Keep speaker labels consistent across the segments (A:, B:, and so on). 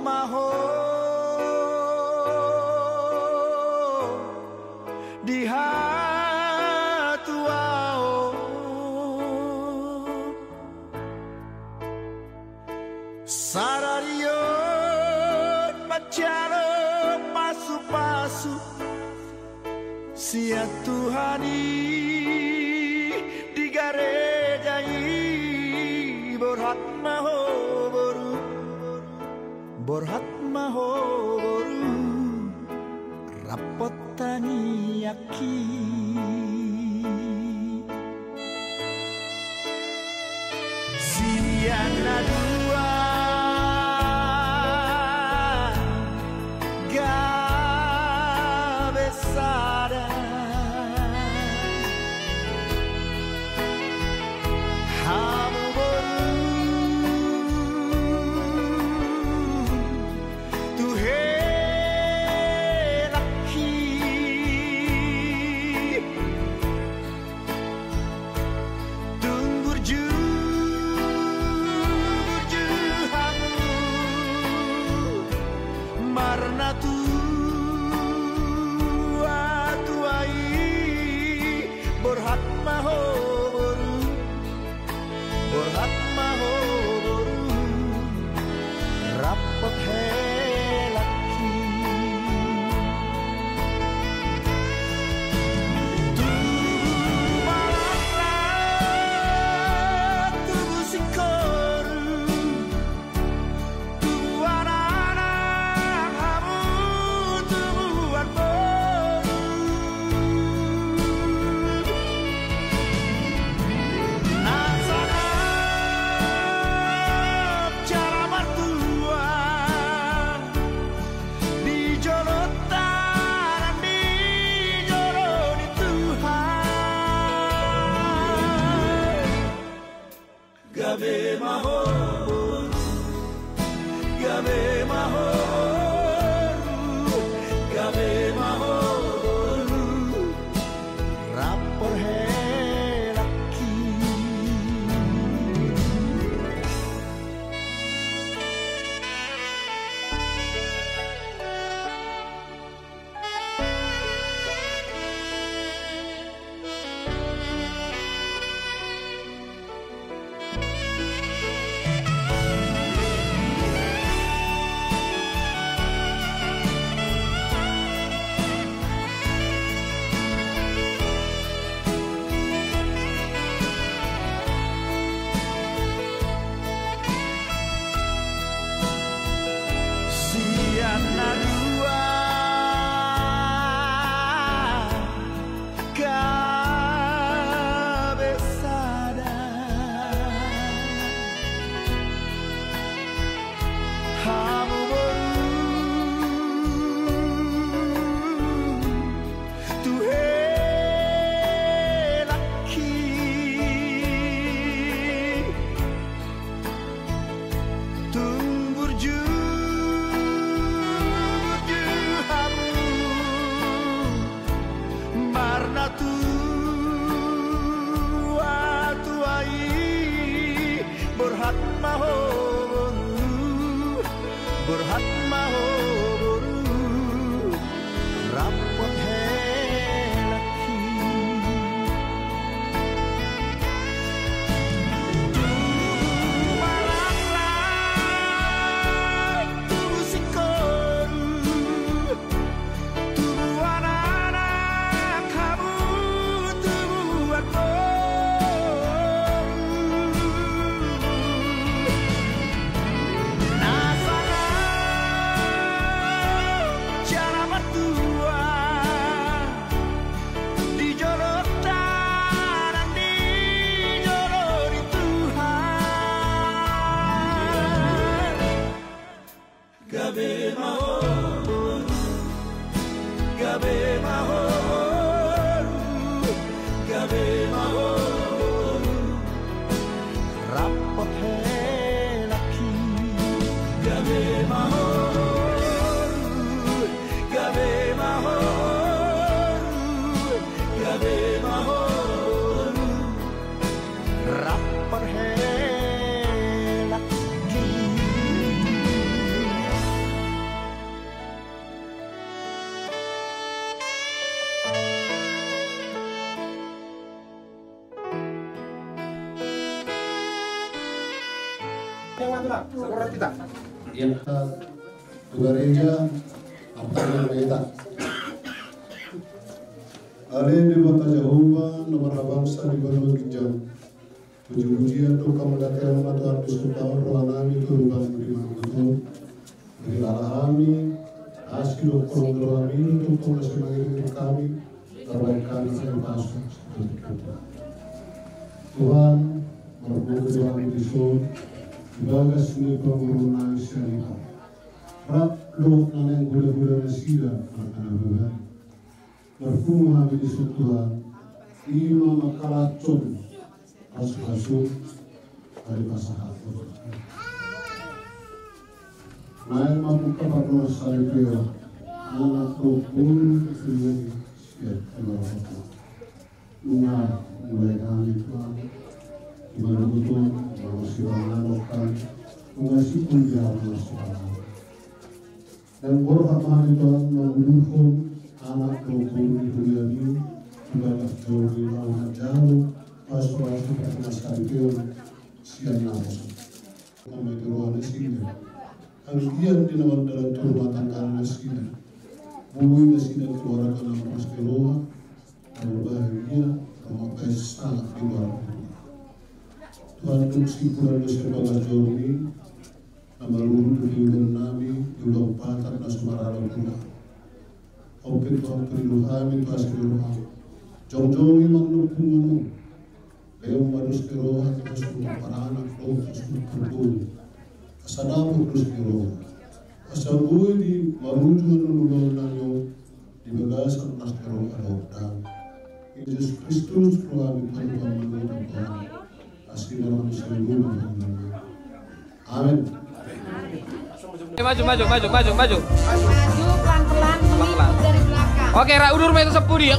A: mahal di hatuao sararion macalo pasu-pasu sia Tuhani digarejai borhat mahoboru borhat mahoboru rapotani yaki siana dua gabesada hamu boru tuhe laki tunggu hamu marna tuai borhat mahoboru borhat mahoboru rapot helaki tubuh sikoru tubuh anak hamu tubuh arboru nasanap cara martua di jolotan di joloni Tuhan gabe mahor gabe mahor gabe mahor rapor helaki siana dua gabesada hamu boru tuhe laki tunggu hamu marna tuai borhat mahoboru borhat mahoboru rapot helaki tubuh sikoru tubuh anak kamu tubuh arboru nasanap cara mertua di jolotan di joloni Tuhan gabe mahor gabe mahor gabe mahor rapot helaki gabe mahor gabe mahor gabe mahor rapot helaki
B: gereja Artana Meta. Ale di bata Jehovah nomor bangsa di bawah Gijang. Puji-pujian doa kemuliaan Tuhan Yesus rohani itu ruang beriman itu. Beri kami hasil doa kami untuk mengasih kami perbaikan yang masuk. Tuhan berbuat Tuhan Yesus ibadah seni pengurunan syarikat. Rak lo naneng gula-gula nasida akan Tuhan. Berkumah Yesus Tuhan. Ima makalacun asuh-asuh dari pasangan. Naik mampu kepada saya anak pun sendiri siap keluar. Lunga mulai kami Tuhan. Gimana betul manusia lokal mengasih penjara manusia dan berhak Tuhan mendukung anak maupun di dunia ini juga jauh di lawan jauh pas-pas karena sekalian siang nafas kami teruan nasinya angkian di nama dalam rumah tangga nasinya bui nasinya keluar karena terus keluar dan bahagia rumah pesta di luar Tuhan meskipun ada sebagai jauh ini nama luhur di nabi di ulang patar nasumara pula open Tuhan kerinduhami pas kerinduhami jauh-jauh imang nupung Leo madus keroha kita semua para anak lo semua berbulu asadamu terus keroha asabui di maruju nulul nanyo di bagasan nas keroha dan Yesus Kristus Tuhan Tuhan Tuhan asli dalam seluruh amin.
C: Maju pelan-pelan dari belakang. Oke, ra udur meter 10 dia.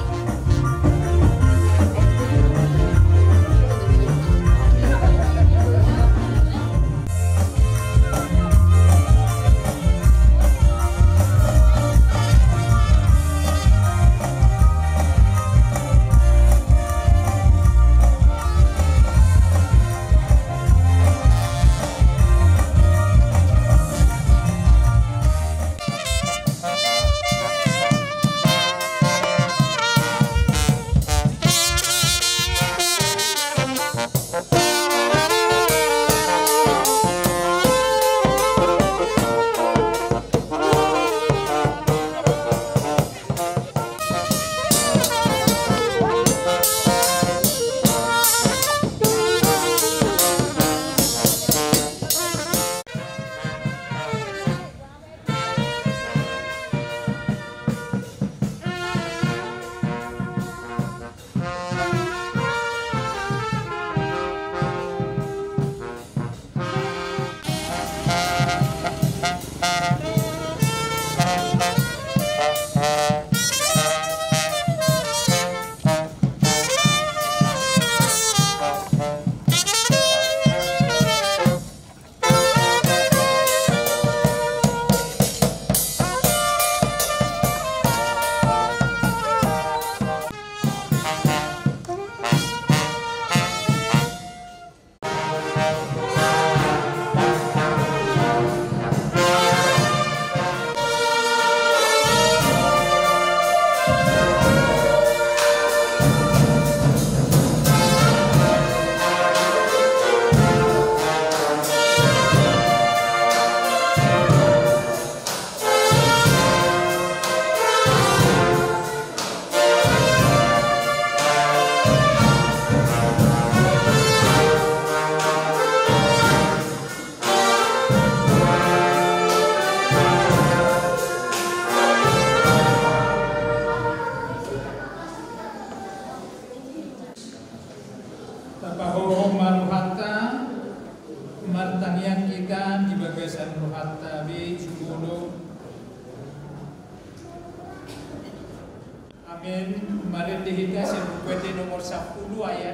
D: Amin. Kemarin dihidasi buku nomor 10 ayat.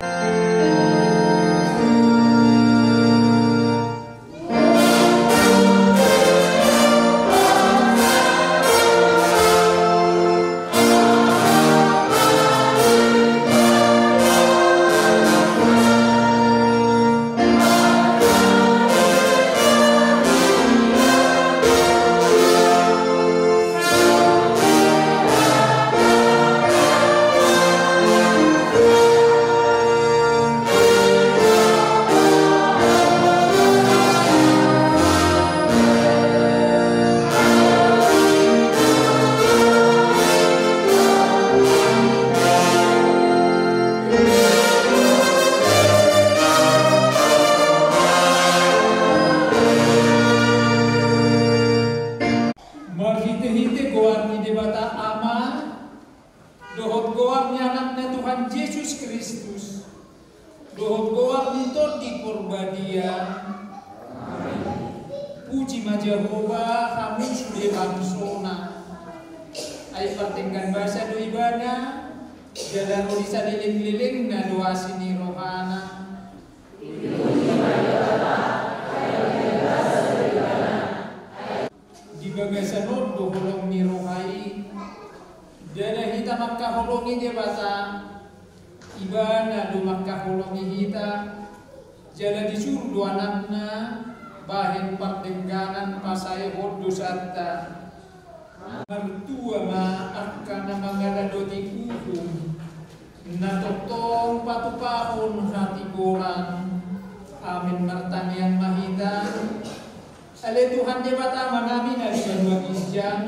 D: Marhite-hite goar ni debata ama, dohot goar ni anaknya Tuhan Yesus Kristus, dohot goar ni tot di korbadian. Puji ma Jehovah, kami sudah bangsona. Ay pertinggan bahasa do ibadah, jalan bisa liling-liling na doa sini rohana. Di bagasan do holong ni rohai, dada hita makkaholongi dia basa, ibana do makkaholongi hita, jalan disuruh do anakna, bahin pertingganan pasaya hodo satta. Mertua ma akan mangaladoti hukum na totong patupahon hati orang. Amin martanian mahita. Ale Tuhan jebata manami na di banua gisjang.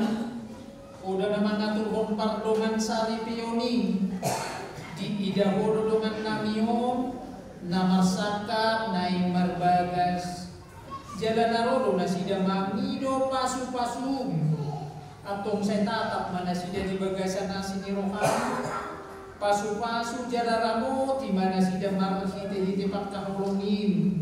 D: Udah naman naturhon pardongan sari pioni. Di idahodo dongan namiyo na marsaka na marbagas. Jalan narodo na sida mangido pasu-pasum. Atong saya tatap mana sida di bagasan nasi ni rohani, pasu-pasu jalaramo di mana sida marhite-hite pakkaholongin,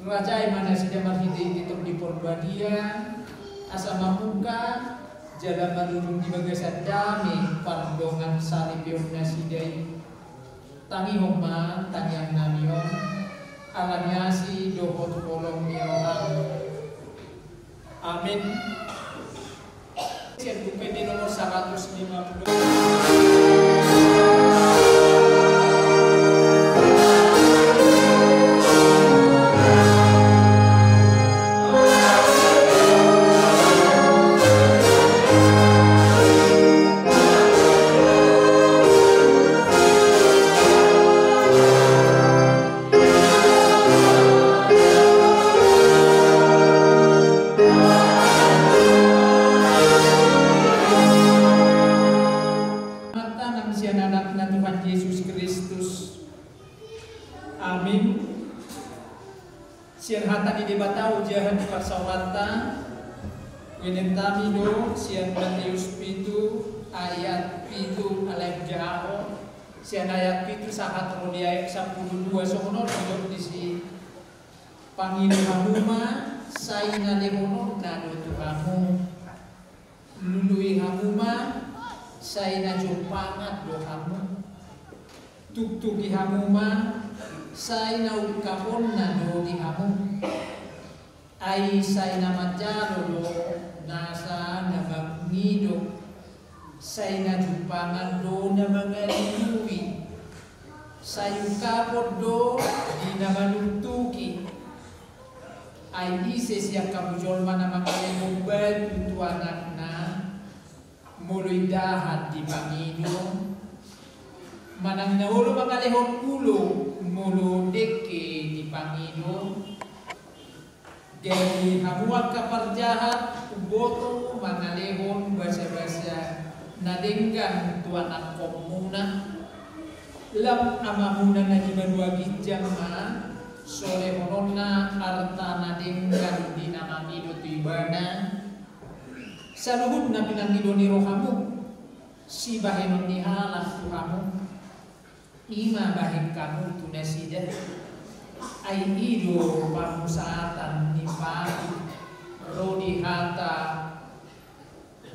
D: rajai mana sida marhite-hite di perbadian, asa mamuka jala marunung di bagasan dami pardongan saripion nasidai, tangi homa tangiang namion, alanyasi dohot kolong niohang. Amin. Yang UPD nomor 150. Sian hata di debatau jahan di parsawata wenentami do sian Matius pitu ayat pitu alef jaho sian ayat pitu sahat rodi ayat 12 sono do disi pangino hamuma saina lemono nado tuhamu lului hamuma saina jumpangat do hamu tuk-tuki hamuma sai na ukapon na do di hamu ai sai na majaro do nasa na magnido sai na jumpangan do na mangalui sai ukapon do di na manutuki ai ise siya kabujol mana mangalimubad itu anak na muluy dahat di pangido manang naulo mangalihon ulo mulu deke di pangido jadi hamuak kaparjahat uboto mangalihon basa-basa nadenggan tu anak komuna lam amamuna na jibanua gijang ma sore hononna arta nadenggan di namangido tu ibana saluhud na pinangido ni rohamu si bahenon ni halah tu hamu ima bahik kamu tunasida ay ido pamusaatan ni pagi rodi hata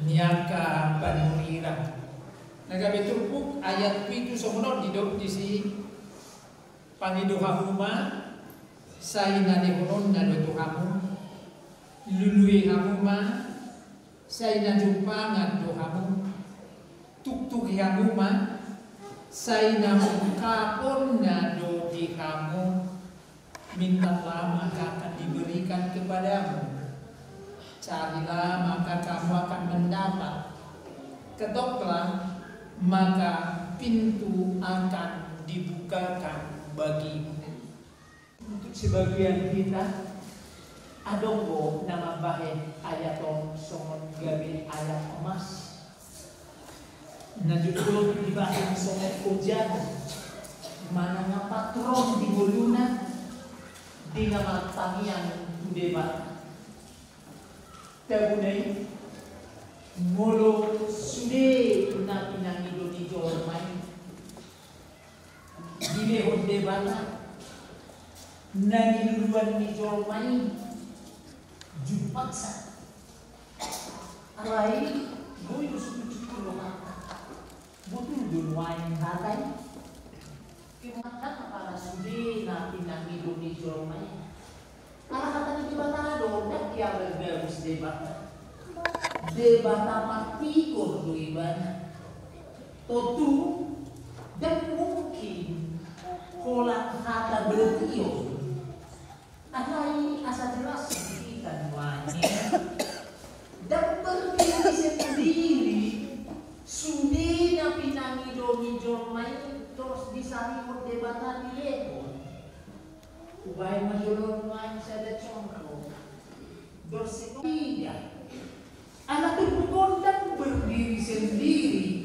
D: niaka panurira nagabe turpuk ayat pitu somonod didok disi pangido hamuma sayna dehonon na do hamu lului hamuma sayna jumpangan do hamu tuk-tuk hamuma saya kapon na do di kamu mintalah maka akan diberikan kepadamu carilah maka kamu akan mendapat ketoklah maka pintu akan dibukakan bagimu. Untuk sebagian kita adongo nama bahe ayaton songon gabe ayat emas na judul di bahan songet hujan mana nga patron di muluna di nama tangian debat tabunay
E: debata nani duluan ni Jolmai jupaksa arai boy suci lo butuh duluan hatai kimakan para sudi na pinangido ni Jolmai kata ni debata do dak ya bergabus debata partikur do ibana totu dan mungkin kolak kata bertio arai asa jelas kita duanya dan berdiri sendiri sudina pinangido ni Jolmai terus disaring perdebatan di lepo ubay majulun man sada contoh bersekolah anak berpukul dan berdiri sendiri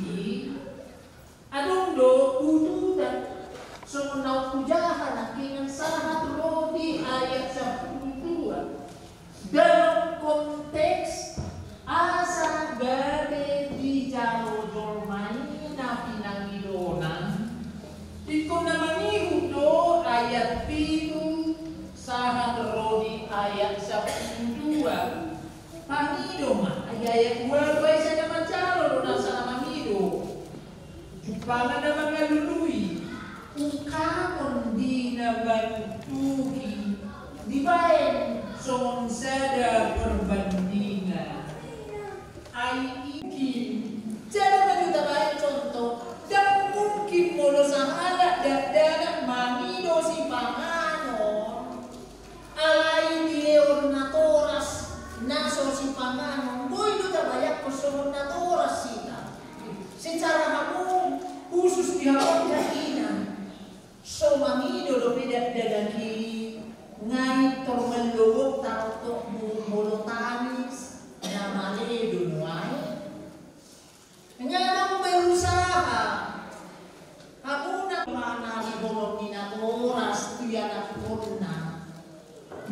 E: adong do ututan semenau pujahan akingan salah rodi ayat 12 dalam konteks asa gade di jalo Jolmai na pinangidonan iko na mangihu do ayat 7 sahat rodi ayat 12 pangido mah ayat 2 sa naman jalo na sa mangido jupana na mga lului ukamon di na bantuki di bayan son sada perbandingan ay ikin jalo na juta bayan contoh dan mungkin molo sang anak dan mangido si panganon alay dileon na toras naso si panganon boy juta bayak kosoon na toras sita secara hamon khusus di hawak yakinan so mangido do bedak dadaki ngai tormelowok tarotok molo tanis na maledo nuai nganong berusaha aku na mana ni bolong ni na toras tiada purna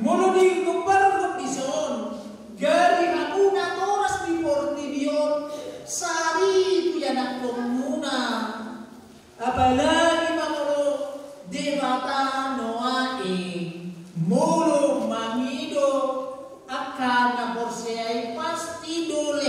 E: molo di kumpar kondison gari aku na toras di portibion sari tiada komuna apalagi makolo debata noae molo mangido akan na porseai pasti dole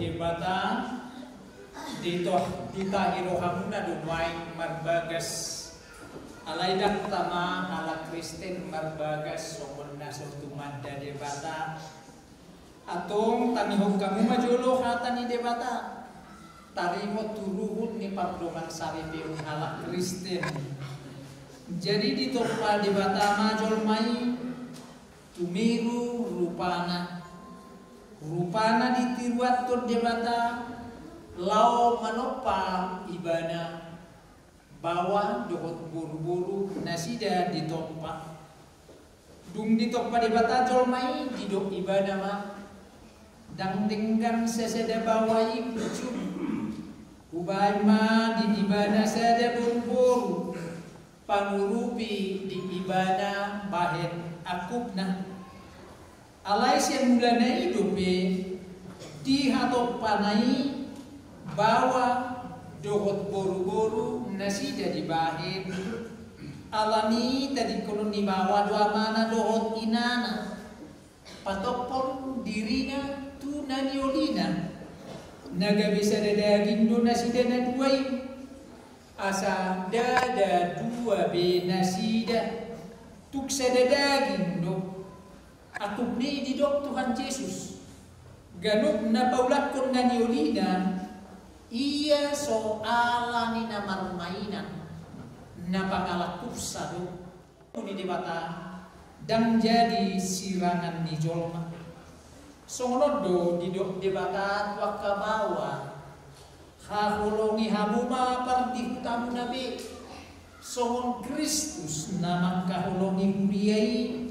D: debata dito ditahiro hamuna dunwain marbagas alaidak tama ala Kristen marbagas somon na tumanda debata atong tanihog kamu majolo kata ni debata tarimo turuhun ni pardongan saribe ala Kristen. Jadi di topa debata majol mai tumiru rupana ditiruat tur debata lau manopa ibana bawa dohot buru-buru nasida di topa dung di topa debata jol mai di dok ibana ma dang tinggan seseda bawai pucuk ubay ma di ibana sada buru-buru pangurupi di ibana bahen akupna alai siya mula na idope di hatop panai bawa dohot boru-boru nasida di bahen alani tadi kono ni bawa doa mana dohot inana patopon dirina tu naniolina naga bisa daging do nasida na duai asa dada dua be nasida tuk sada daging do aku ni di dok Tuhan Yesus ganuk na paulakon na niolina iya soalan ni na marmainan na pangalakusa do ni debata dan jadi sirangan ni jolma songonodo di dok debata waka bawa hahulongi habuma parti tamu nabi songon Kristus namang kahulongi buriai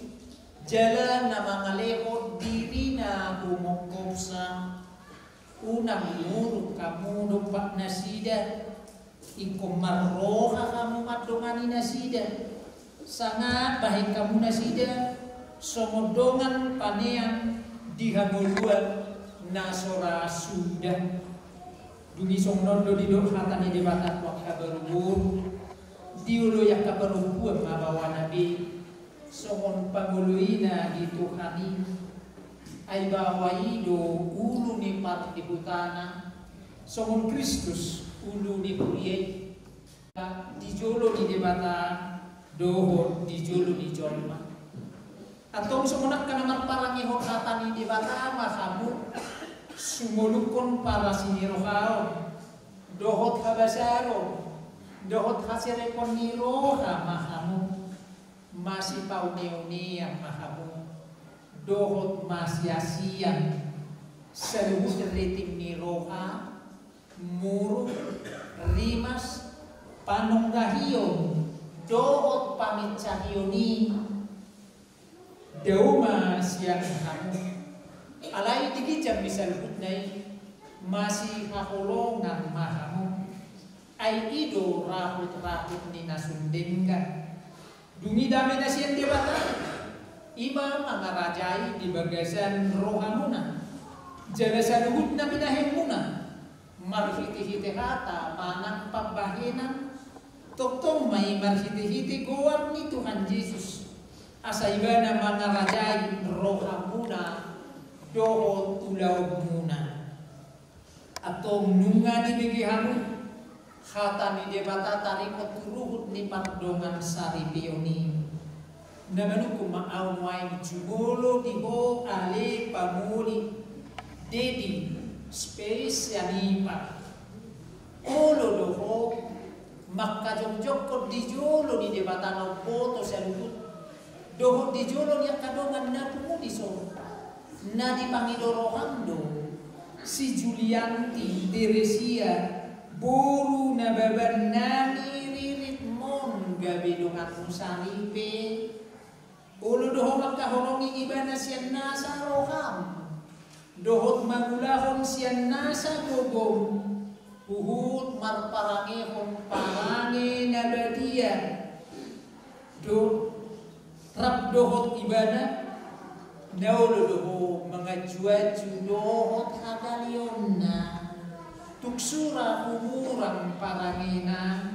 D: jalan nama ngalehot diri na bumokopsa unang muruk kamu dopak nasida ingko marroha kamu madongani nasida sangat baik kamu nasida somodongan panean dihanguluan nasora sudah dungi songnondo di dok hatani debatat wakha berubur diulo yang kaberubuan mabawa nabi songon panguluina di Tuhani ay bawaido ulu ni part di hutana songon Kristus ulu ni kuriay di jolo di debata dohor di jolo di jolma atong sumonak ka naman parangi hokatan ni debata mahamu sumulukon para sinirohao dohot habasaro dohot hasirepon niroha mahamu masih pau neoni yang mahamu dohot masyasian seluruh ritim niroha muruk rimas panunggahiyo dohot pamicahioni dauma siang kamu alai tikijam bisa luputnai masih haholongan mahamu ai ido rahut-rahut ni nasundengga dungi dami nasian debata imam mangarajai di bagasan rohamuna jalasan hudna minahemuna marhiti-hiti hata manang pambahinan toktong may marhiti-hiti gowan ni Tuhan Yesus asa ibana mangarajai rohamuna dohot ulaw muna atau nunga di begihamu kata ni debata tarikot turuhut ni pardongan sari pioni namanuku maawai jubolo di ho ale pamuli dedi space yanipa olo doho makka jok di jolo di debata no foto salukut doho di jolo ni kadongan na pumuli so na di pangidorohando si Julianti Teresia buru na baban nani ririt mon gabi dongat musaripe ulo doho makahonongi ibana siyan nasa roham dohot magulahon siyan nasa gogom uhut marparangehon parange na badia do rap dohot ibana naulo doho mengajua-ju dohot hagalionna tuksura umurang parangena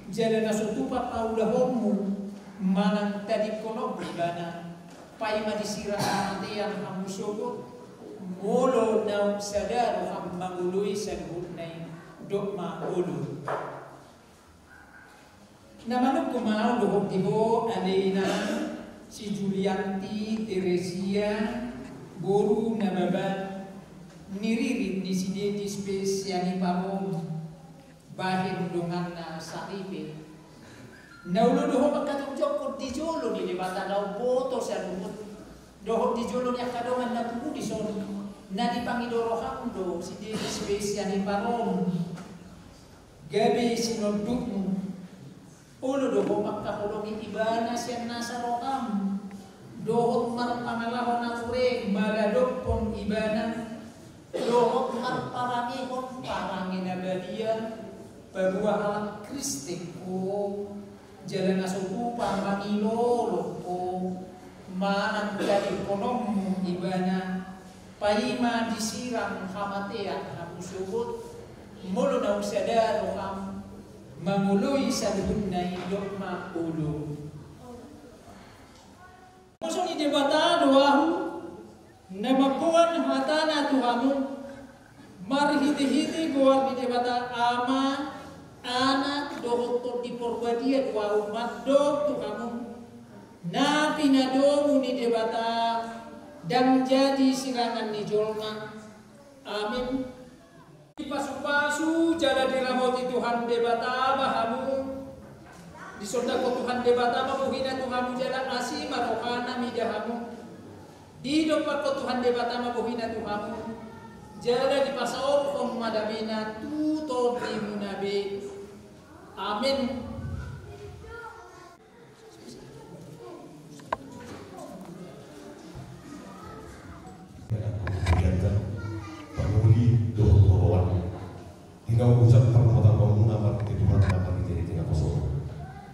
D: jala nasutupa paulahonmu manang tadi kono ibana pai madisira ate yang hamusogo Molo na sadaro ang manguluy sa hunay dokma ulo. Namanok kumao lohok diho Alena, si Julianti, Teresia, Boru na babat, niririt ni si Dedi Space yani pamong bahin dungan na sakipin. Naulo doho magkatungjok ko di jolo ni debata daw boto sa lumot. Doho di jolo niya kadongan na tumo di son na di pangidorohan do si Dedi Space yani pamong gabi sinoduk mo. Ulo doho magkakulong ibana siya nasa rokam. Doho marpangalahon na kure maladok pong ibana. Doho marparamihon parangin na badiya. Pagbuah alam Kristik ko jalan asupu pamangilolo ko maan dari konom ibana paima disiram hamatea hamusubut mulu na usadaro ham manguluy sa lunay dokma ulo. Muso ni debata doahu na mapuan hatana tuhamu marhiti-hiti goa ni debata ama anak dohot di porbadia dua umat do tu kamu na pinadomu ni debata dan jadi sirangan ni jolma amin. Pasu-pasu jala diramoti Tuhan debata bahamu di sodako Tuhan debata mabuhina Tuhanmu jala asih marokana midahamu di dopat ko Tuhan debata mabuhina Tuhanmu jala di pasaor kong madamina tuto di munabi. Amin.
F: Penghuni doh bawaan. Hingga ucap permohonan bangunan dapat Tuhan dapat di tingkat kosong.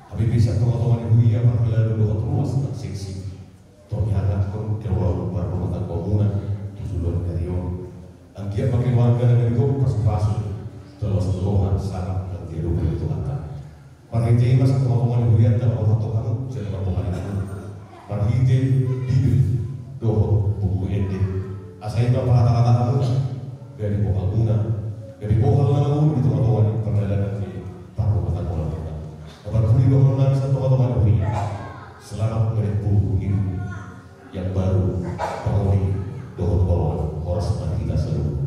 F: Habis bisa teman-teman ibu ya lalu doh terus seksi. Toh anak pun keluar permohonan bangunan tujuan dari orang. Angkia bagi warga dari itu pas-pas terus doa sangat dan tiru itu kata. Parhite masa teman-teman ibu ya dalam orang tua kamu jadi permohonan itu. Parhite bibir doh buku ende. Asal berapa kata-kata kamu dari bokal guna, dari bokal lalu itu teman-teman pernah di permohonan orang kita. Dapat beri bangunan satu teman-teman ibu ya. Selamat menempuh hidup yang baru penghuni doh bawaan orang seperti kita seluruh.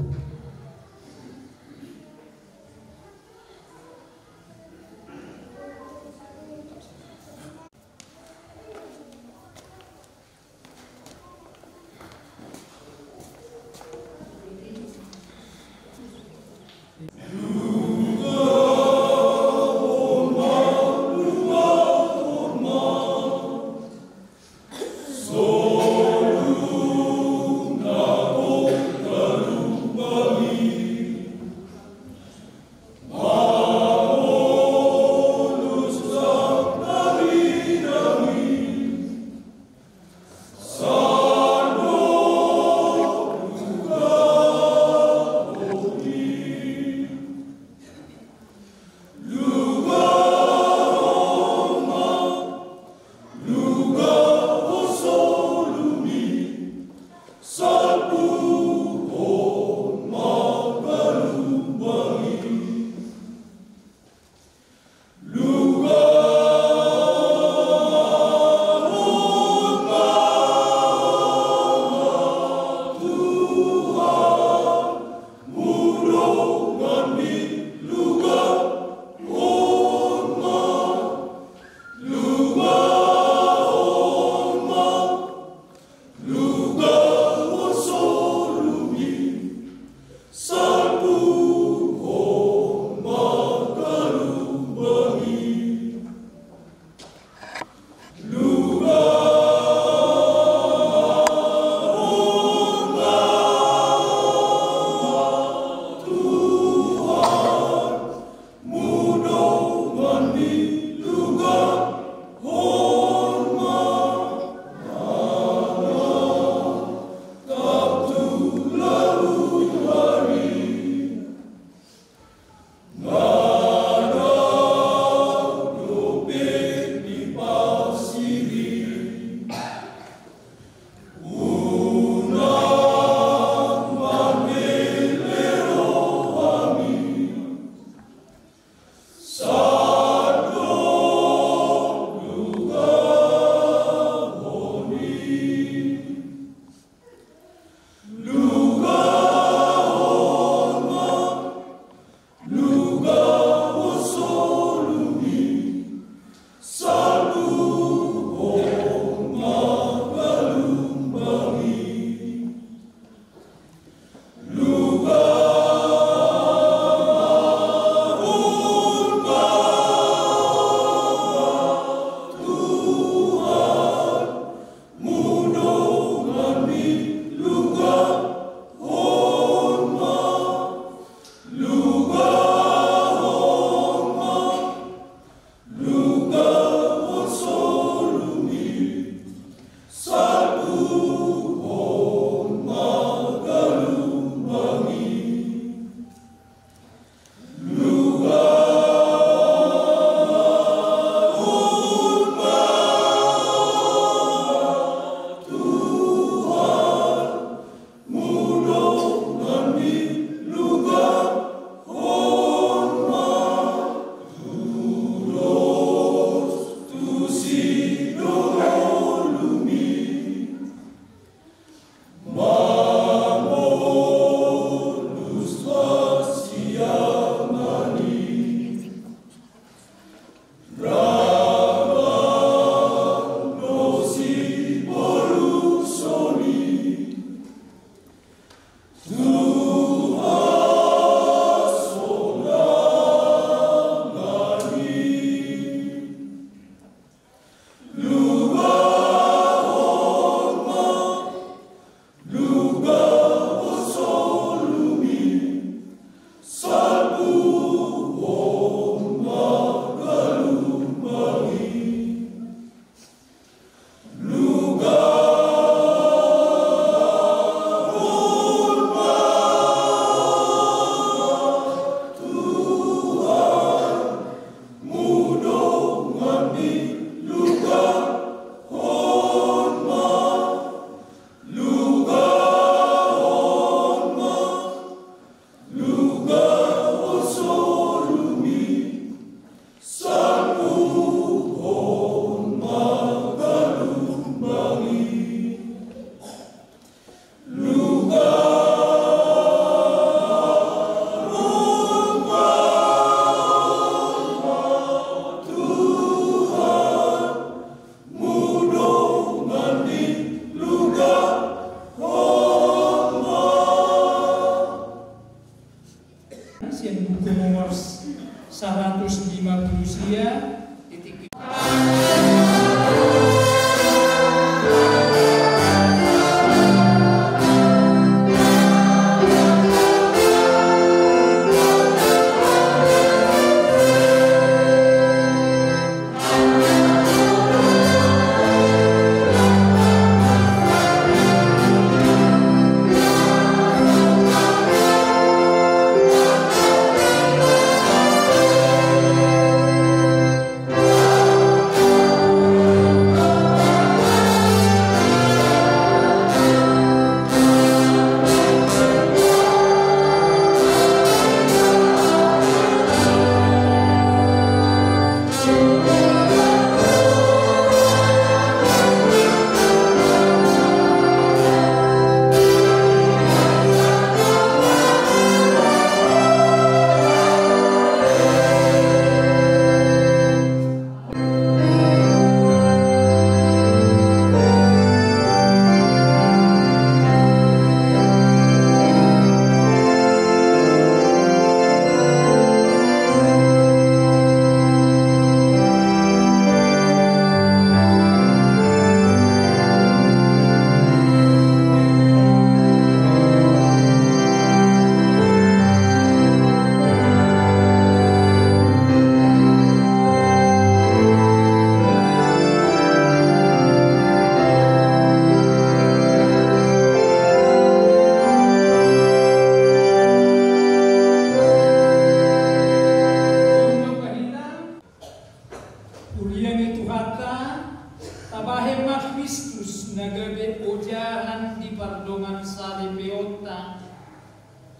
D: Yang buku nomor 150 sia titik.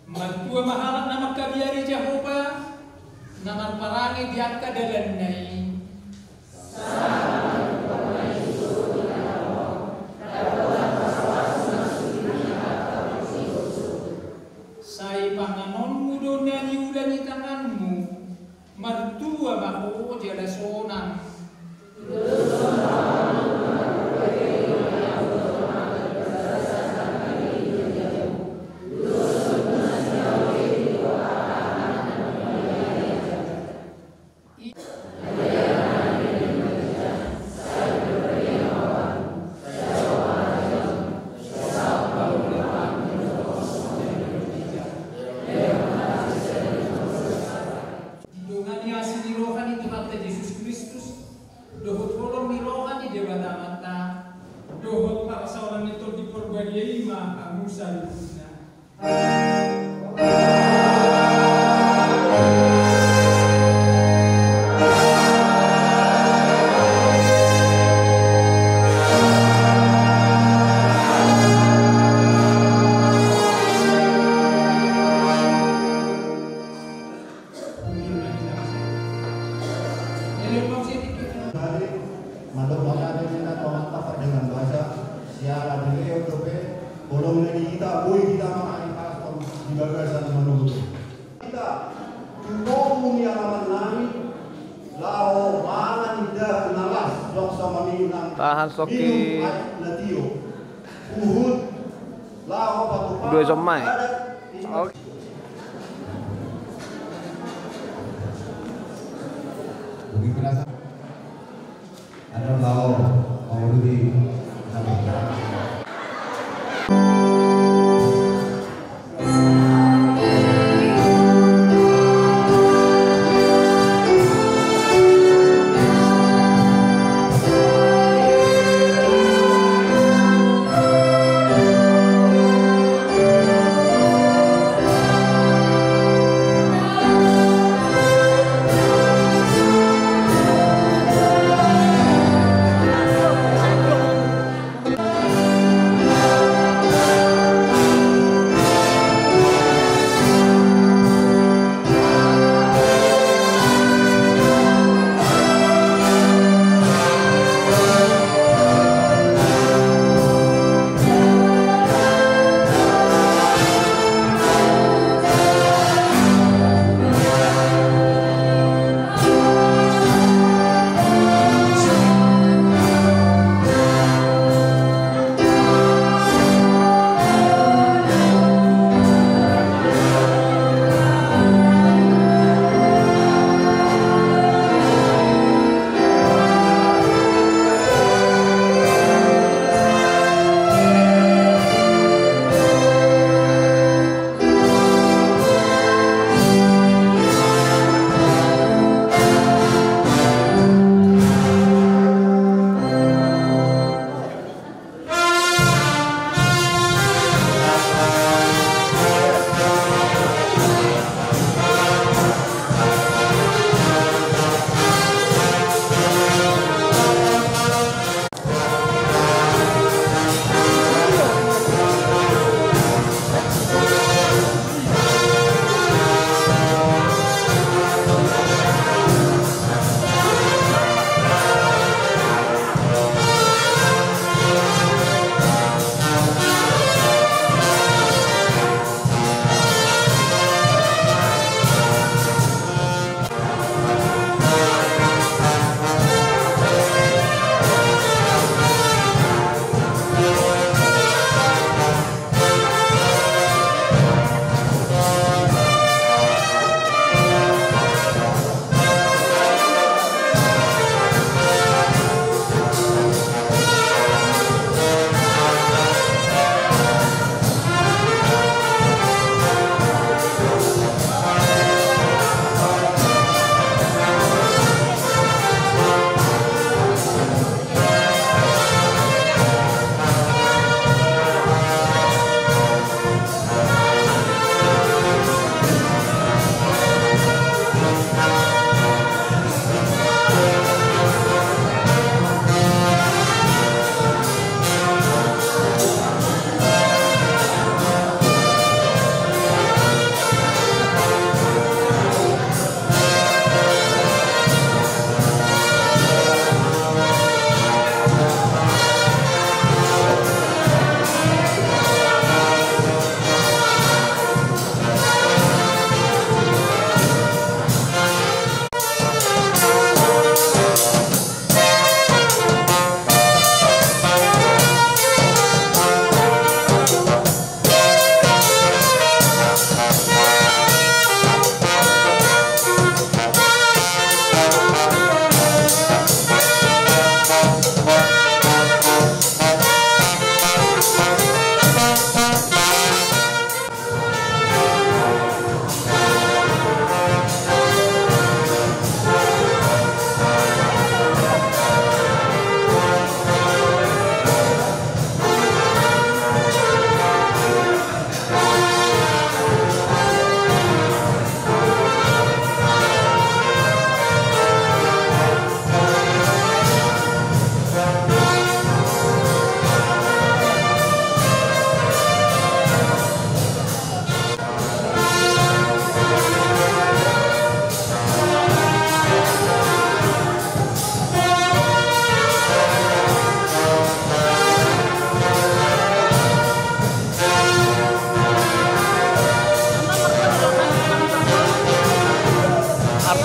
D: Mertua mahalat nama kabiari Jehovah, nama parangi diangka dalanai. Sai panganonmu donani ulangi tanganmu, mertua mahu jala sonang. Dohot rolong milohan di Dewa Tamata, dohot para seorang itu diperbadiai mah Musa Luna.
C: Tahan soki dua somai. Oke.
F: Ada tahu mau di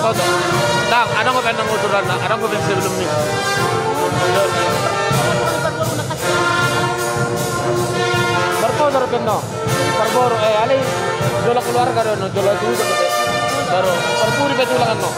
C: Toto. Dang, ano ko penang uturan na? Ano ko penang sebelum ni? Baru peno. Baru ali jola keluarga no, jola dulu gitu. Baru di petulangan no.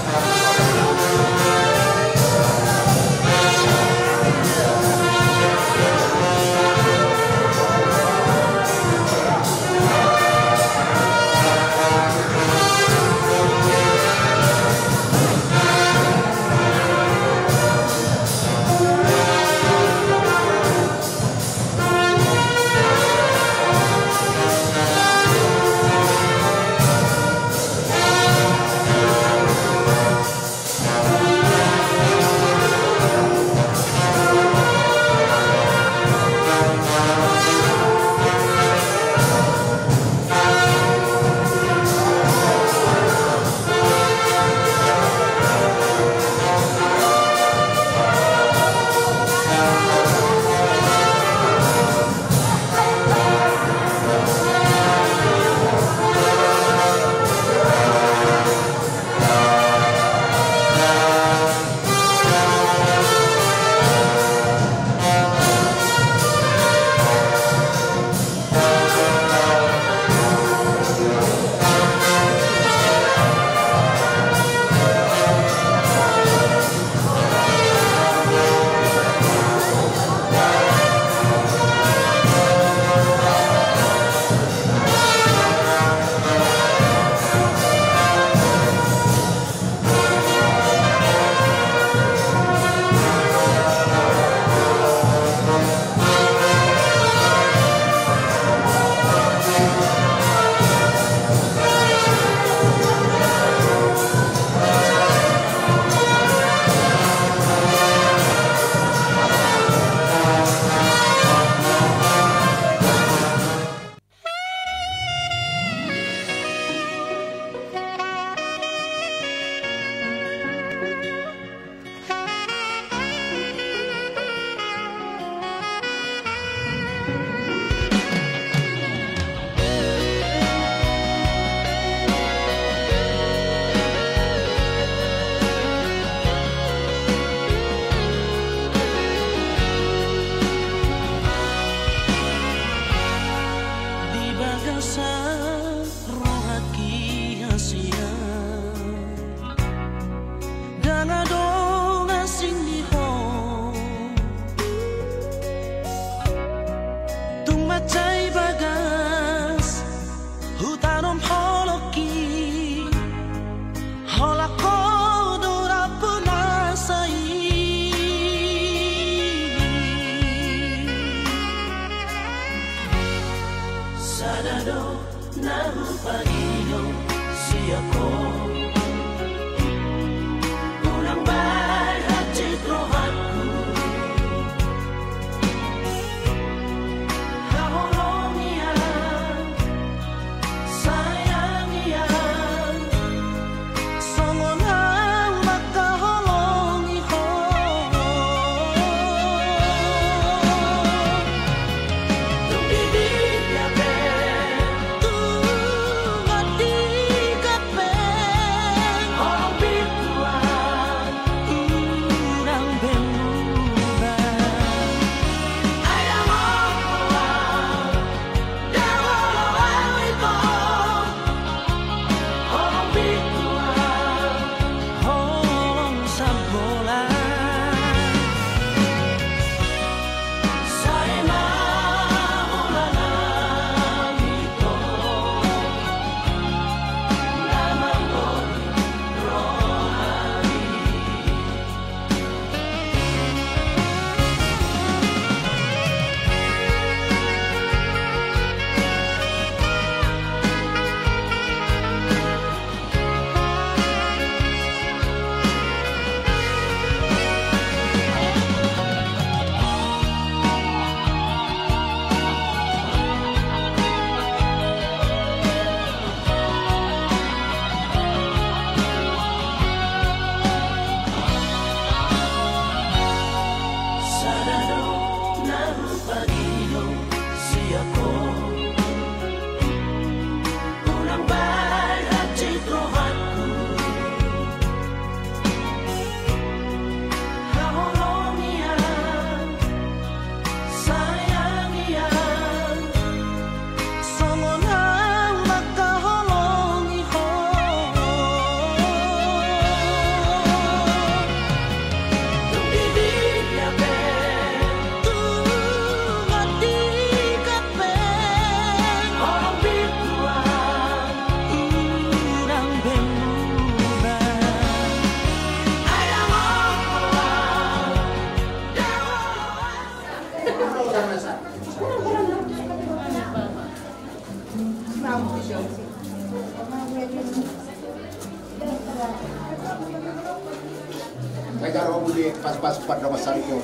G: jaro muli pas-pas pada masa itu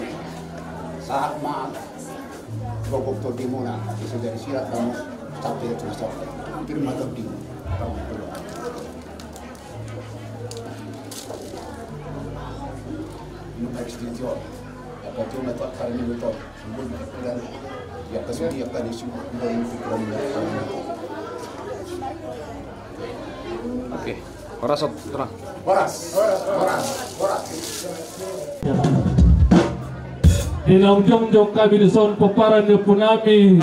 G: saat maaf robok to di muna bisa dari silat kamu sampai itu masuk hampir mata di kamu dulu ini ekstension apa tuh mata kali ini betul sebut dan ya kasih dia tadi semua dari pikiran
C: Oke, Horas terang.
G: Horas.
H: Dinongjong jok kami di son peparan di punami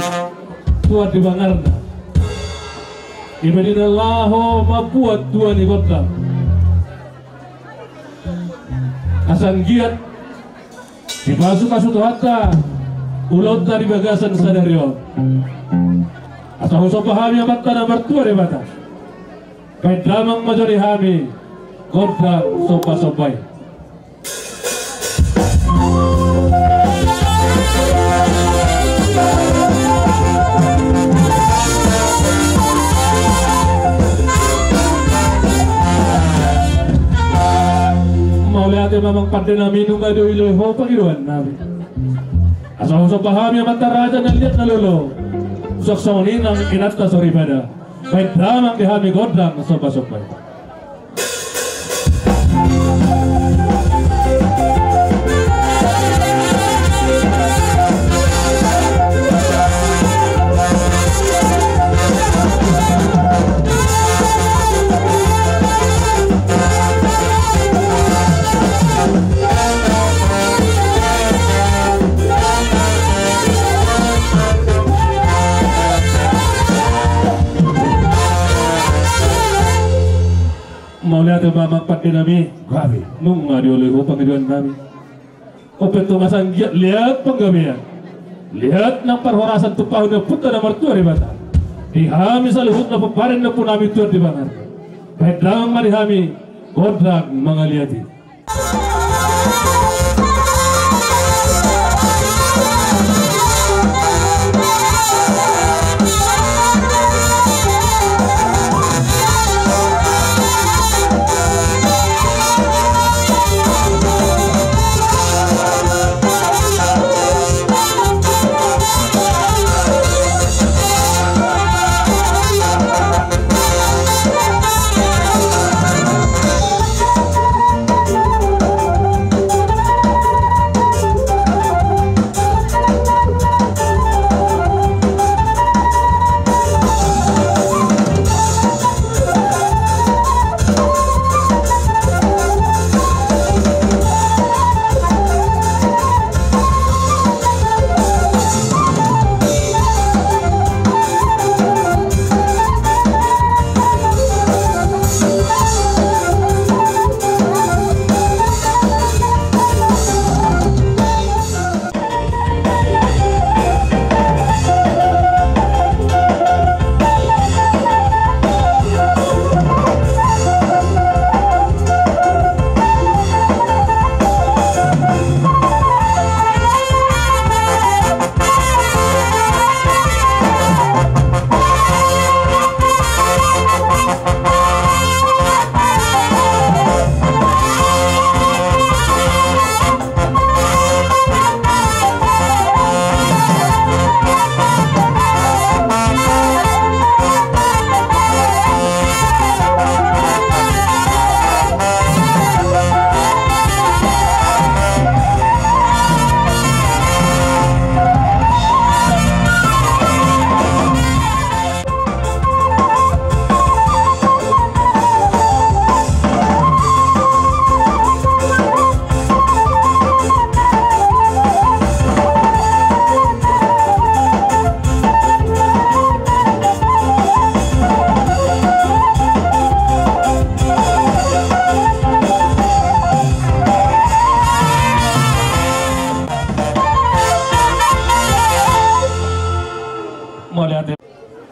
H: tuan di Bangarna. Ibadillahu mabuat tuan di kota. Asang giat dibasuh hatta ulot dari bagasan sadarion. Asal usah pahami amat tanah mertua di mata. Baik damang majori hami korda sopa-sopai. Mau lihat memang pada nami nunggah do iloy ho pagiruan nami. Asal usah pahami amat raja na lihat na lolo. Usok soni nang kinata sorry pada. Baik damang dihami godang sopa-sopai. Mau lihat mamang pati nami, gabi, nung ngadi oleh panggilan nami. Opeto masang giat lihat penggabian, lihat nang perhorasan tupahun na puta na mertua di mata. Dihami salihut na paparin na punami tuan di bangar. Pedang marihami, godang mangaliati.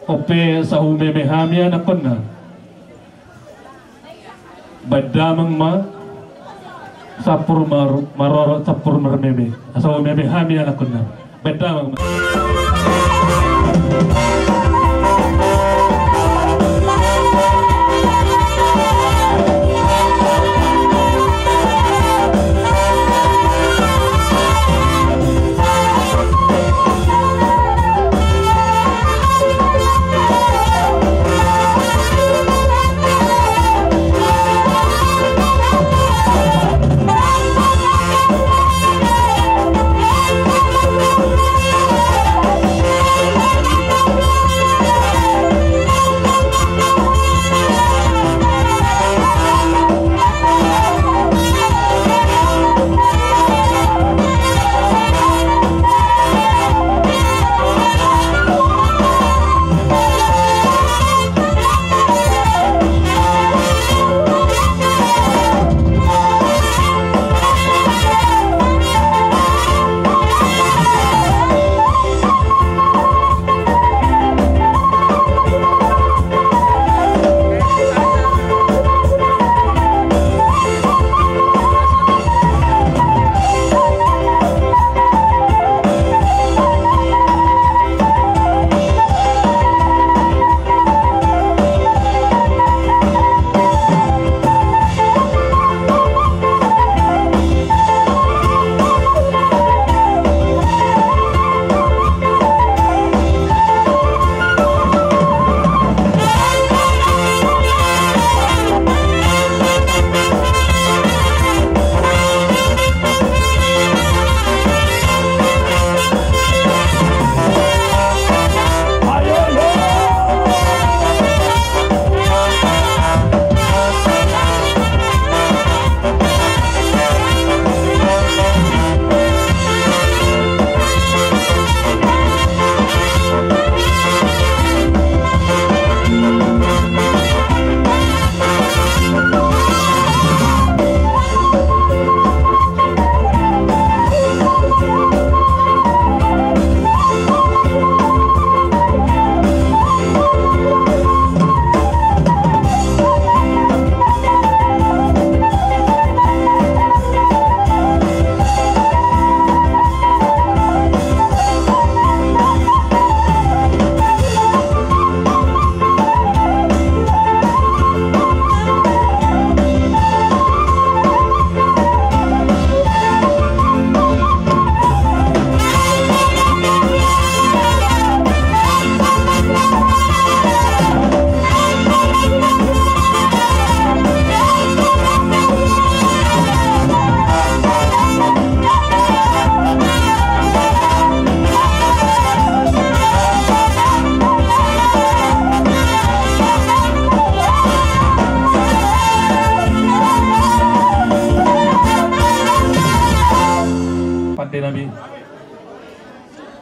H: Ope sa umemehamian na kon na badamang ma sapur maroro sapur marmeme sa umemehamian na kon na badamang ma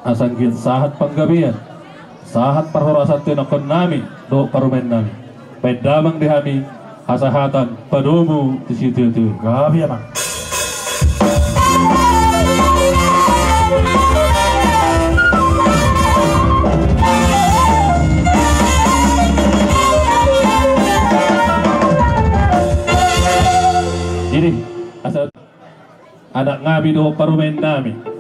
H: asangkin sahat panggabian sahat perhorasan tinakon nami do parumen nami pedamang dihami hasahatan padomu di situ itu gabi apa ini asal anak ngabi do parumen nami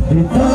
H: Di